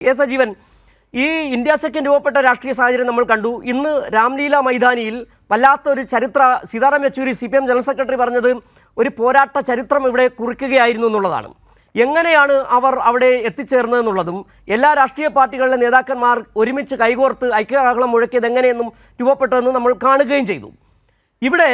A Sajeevan, ഈ India സഖ്യം രൂപപ്പെട്ട രാഷ്ട്രീയ സാഹചര്യം നമ്മൾ കണ്ടു. ഇന്ന് രാംലീല മൈതാനിയിൽ വല്ലാത്തൊരു ചരിത്ര, Sitaram Yechury CPM general secretary പറഞ്ഞത് ഒരു പോരാട്ട ചരിത്രം ഇവിടെ കുറിക്കുകയായിരുന്നു എന്നുള്ളതാണ്. എങ്ങനെയാണ് അവർ അവിടെ എത്തിച്ചേർന്നതെന്നുള്ളതും എല്ലാ രാഷ്ട്രീയ പാർട്ടികളിലെ നേതാക്കന്മാർ ഒരുമിച്ച് കൈകോർത്ത് ഐക്യകാഹളം മുഴക്കിയത് എങ്ങനെയെന്നും രൂപപ്പെട്ടതെന്ന് നമ്മൾ കാണുകയും ചെയ്തു. ഇവിടെ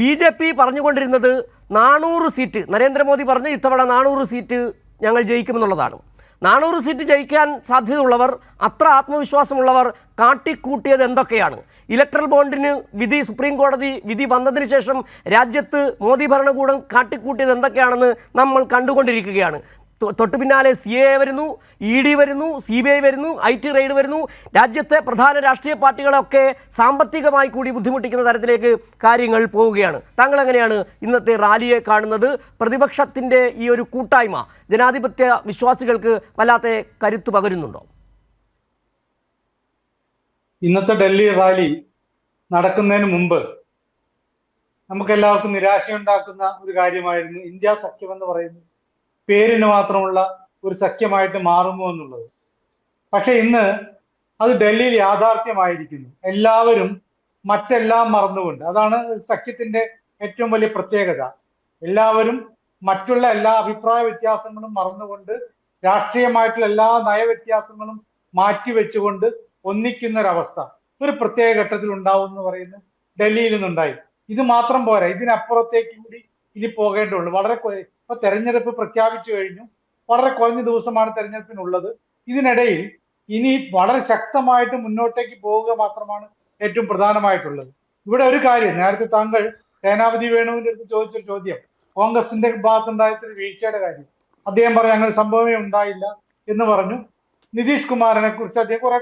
BJP പറഞ്ഞുകൊണ്ടിരുന്നത് 400 സീറ്റ്, നരേന്ദ്രമോദി പറഞ്ഞ് ഇത്തവണ 400 സീറ്റ് ഞങ്ങൾ ജയിക്കുമെന്നുള്ളതാണ്. 400 സീറ്റ് ജയിക്കാൻ സാധ്യതയുള്ളവർ, അത്ര ആത്മവിശ്വാസമുള്ളവർ കാട്ടിക്കൂട്ടിയത് എന്തൊക്കെയാണ്? ഇലക്ട്രൽ ബോണ്ടിന് വിധി, സുപ്രീം കോടതി വിധി വന്നതിന് ശേഷം രാജ്യത്ത് മോദി ഭരണകൂടം കാട്ടിക്കൂട്ടിയത് എന്തൊക്കെയാണെന്ന് നമ്മൾ കണ്ടുകൊണ്ടിരിക്കുകയാണ്. തൊട്ടു പിന്നാലെ CAA വരുന്നു, ED വരുന്നു, CBI വരുന്നു, IT റെയ്ഡ് വരുന്നു. രാജ്യത്തെ പ്രധാന രാഷ്ട്രീയ പാർട്ടികളൊക്കെ സാമ്പത്തികമായി കൂടി ബുദ്ധിമുട്ടിക്കുന്ന തരത്തിലേക്ക് കാര്യങ്ങൾ പോവുകയാണ്. താങ്കൾ എങ്ങനെയാണ് ഇന്നത്തെ റാലിയെ കാണുന്നത്? പ്രതിപക്ഷത്തിൻ്റെ ഈ ഒരു കൂട്ടായ്മ ജനാധിപത്യ വിശ്വാസികൾക്ക് വല്ലാത്ത കരുത്ത് പകരുന്നുണ്ടോ? ഇന്നത്തെ ഡൽഹി റാലി നടക്കുന്നതിന് മുമ്പ് നമുക്കെല്ലാവർക്കും നിരാശയുണ്ടാക്കുന്ന ഒരു കാര്യമായിരുന്നു ഇന്ത്യ സഖ്യം എന്ന് പറയുന്നത് പേരിന് മാത്രമുള്ള ഒരു സഖ്യമായിട്ട് മാറുമോ എന്നുള്ളത്. പക്ഷെ ഇന്ന് അത് ഡൽഹിയിൽ യാഥാർത്ഥ്യമായിരിക്കുന്നു. എല്ലാവരും മറ്റെല്ലാം മറന്നുകൊണ്ട്, അതാണ് സഖ്യത്തിന്റെ ഏറ്റവും വലിയ പ്രത്യേകത. എല്ലാവരും മറ്റുള്ള എല്ലാ അഭിപ്രായ വ്യത്യാസങ്ങളും മറന്നുകൊണ്ട്, രാഷ്ട്രീയമായിട്ടുള്ള എല്ലാ നയവ്യത്യാസങ്ങളും മാറ്റിവെച്ചുകൊണ്ട് ഒന്നിക്കുന്ന ഒരവസ്ഥ ഒരു പ്രത്യേക ഘട്ടത്തിൽ ഉണ്ടാവും എന്ന് പറയുന്നു ഡൽഹിയിൽ നിന്നുണ്ടായി. ഇത് മാത്രം പോരാ, ഇതിനപ്പുറത്തേക്ക് കൂടി ഇനി പോകേണ്ടതുള്ളൂ. ഇപ്പൊ തെരഞ്ഞെടുപ്പ് പ്രഖ്യാപിച്ചു കഴിഞ്ഞു. വളരെ കുറഞ്ഞ ദിവസമാണ് തെരഞ്ഞെടുപ്പിനുള്ളത്. ഇതിനിടയിൽ ഇനി വളരെ ശക്തമായിട്ട് മുന്നോട്ടേക്ക് പോവുക മാത്രമാണ് ഏറ്റവും പ്രധാനമായിട്ടുള്ളത്. ഇവിടെ ഒരു കാര്യം, നേരത്തെ താങ്കൾ സേനാപതി വേണുവിന്റെ അടുത്ത് ചോദിച്ചൊരു ചോദ്യം, കോൺഗ്രസിന്റെ ഭാഗത്തുണ്ടായിട്ടൊരു വീഴ്ചയുടെ കാര്യം. അദ്ദേഹം പറഞ്ഞു അങ്ങനെ സംഭവമേ ഉണ്ടായില്ല എന്ന് പറഞ്ഞു. നിതീഷ് കുമാറിനെ കുറിച്ച് അദ്ദേഹം കുറെ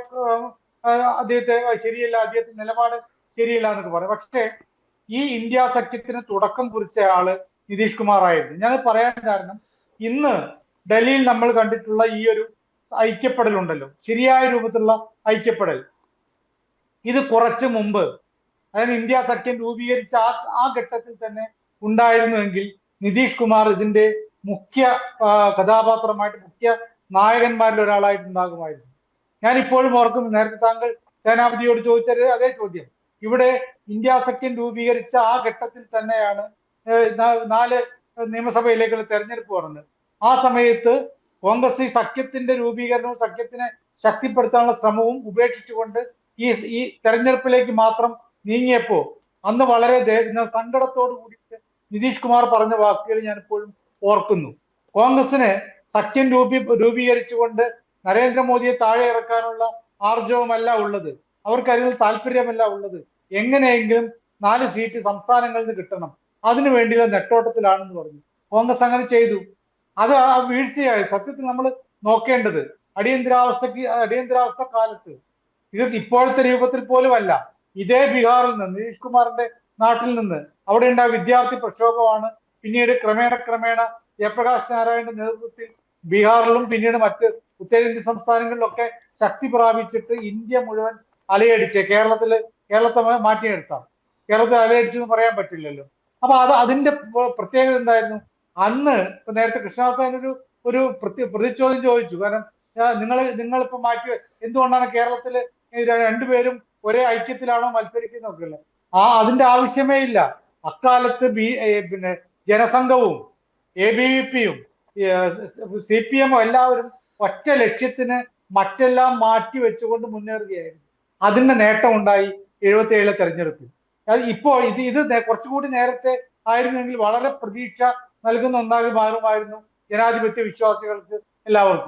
അദ്ദേഹത്തെ ശരിയല്ല, അദ്ദേഹത്തിന്റെ നിലപാട് ശരിയല്ല എന്നൊക്കെ പറഞ്ഞു. പക്ഷേ ഈ ഇന്ത്യ സഖ്യത്തിന് തുടക്കം കുറിച്ച ആള് നിതീഷ് കുമാർ ആയിരുന്നു. ഞാൻ പറയാൻ കാരണം, ഇന്ന് ഡൽഹിയിൽ നമ്മൾ കണ്ടിട്ടുള്ള ഈ ഒരു ഐക്യപ്പെടൽ ഉണ്ടല്ലോ, ശരിയായ രൂപത്തിലുള്ള ഐക്യപ്പെടൽ, ഇത് കുറച്ചു മുമ്പ്, അതായത് ഇന്ത്യ സഖ്യം രൂപീകരിച്ച ആ ഘട്ടത്തിൽ തന്നെ ഉണ്ടായിരുന്നുവെങ്കിൽ നിതീഷ് കുമാർ ഇതിന്റെ മുഖ്യ കഥാപാത്രമായിട്ട്, മുഖ്യ നായകന്മാരിൽ ഒരാളായിട്ടുണ്ടാകുമായിരുന്നു. ഞാൻ ഇപ്പോഴും ഓർക്കുന്നു, നേരത്തെ താങ്കൾ സേനാപതിയോട് ചോദിച്ചത് അതേ ചോദ്യം. ഇവിടെ ഇന്ത്യ സഖ്യം രൂപീകരിച്ച ആ ഘട്ടത്തിൽ തന്നെയാണ് 4 നിയമസഭയിലേക്കുള്ള തെരഞ്ഞെടുപ്പ് നടന്നത്. ആ സമയത്ത് കോൺഗ്രസ് ഈ സഖ്യത്തിന്റെ രൂപീകരണവും സഖ്യത്തിനെ ശക്തിപ്പെടുത്താനുള്ള ശ്രമവും ഉപേക്ഷിച്ചുകൊണ്ട് ഈ തെരഞ്ഞെടുപ്പിലേക്ക് മാത്രം നീങ്ങിയപ്പോ അന്ന് വളരെ സങ്കടത്തോടു കൂടിയിട്ട് നിതീഷ് കുമാർ പറഞ്ഞ വാക്കുകൾ ഞാൻ ഇപ്പോഴും ഓർക്കുന്നു. കോൺഗ്രസിന് സഖ്യം രൂപീകരിച്ചുകൊണ്ട് നരേന്ദ്രമോദിയെ താഴെ ഇറക്കാനുള്ള ആർജവമല്ല ഉള്ളത്, അവർക്ക് അതിൽ താല്പര്യമല്ല ഉള്ളത്. എങ്ങനെയെങ്കിലും 4 സീറ്റ് സംസ്ഥാനങ്ങളിൽ നിന്ന് കിട്ടണം, അതിനു വേണ്ടിയുള്ള നെട്ടോട്ടത്തിലാണെന്ന് പറഞ്ഞു. കോൺഗ്രസ് അങ്ങനെ ചെയ്തു. അത് ആ വീഴ്ചയായി. സത്യത്തിൽ നമ്മൾ നോക്കേണ്ടത് അടിയന്തരാവസ്ഥ കാലത്ത് ഇത് ഇപ്പോഴത്തെ രൂപത്തിൽ പോലും അല്ല. ഇതേ ബീഹാറിൽ നിന്ന്, നിതീഷ് കുമാറിന്റെ നാട്ടിൽ നിന്ന് അവിടെ ഉണ്ടായ വിദ്യാർത്ഥി പ്രക്ഷോഭമാണ് പിന്നീട് ക്രമേണ ജയപ്രകാശ് നാരായണന്റെ നേതൃത്വത്തിൽ ബീഹാറിലും പിന്നീട് മറ്റ് ഉത്തരേന്ത്യൻ സംസ്ഥാനങ്ങളിലൊക്കെ ശക്തി പ്രാപിച്ചിട്ട് ഇന്ത്യ മുഴുവൻ അലയടിച്ച് കേരളത്തെ മാറ്റിയെടുത്താം. കേരളത്തെ അലയടിച്ചെന്ന് പറയാൻ പറ്റില്ലല്ലോ. അപ്പൊ അതിന്റെ പ്രത്യേകത എന്തായിരുന്നു? അന്ന് ഇപ്പൊ നേരത്തെ കൃഷ്ണദാസൻ ഒരു പ്രതിചോദ്യം ചോദിച്ചു. കാരണം നിങ്ങളിപ്പോ മാറ്റി, എന്തുകൊണ്ടാണ് കേരളത്തില് രണ്ടുപേരും ഒരേ ഐക്യത്തിലാണോ മത്സരിക്കുന്നതൊക്കെ? അതിന്റെ ആവശ്യമേ ഇല്ല. അക്കാലത്ത് പിന്നെ ജനസംഘവും ABVP-യും CPM എല്ലാവരും ഒറ്റ ലക്ഷ്യത്തിന് മറ്റെല്ലാം മാറ്റി വെച്ചുകൊണ്ട് മുന്നേറുകയായിരുന്നു. അതിന്റെ നേട്ടം ഉണ്ടായി 77 തെരഞ്ഞെടുപ്പിൽ. ഇപ്പോൾ ഇത് കുറച്ചുകൂടി നേരത്തെ ആയിരുന്നെങ്കിൽ വളരെ പ്രതീക്ഷ നൽകുന്ന ഒന്നായി മാറുമായിരുന്നു ജനാധിപത്യ വിശ്വാസികൾക്ക് എല്ലാവർക്കും.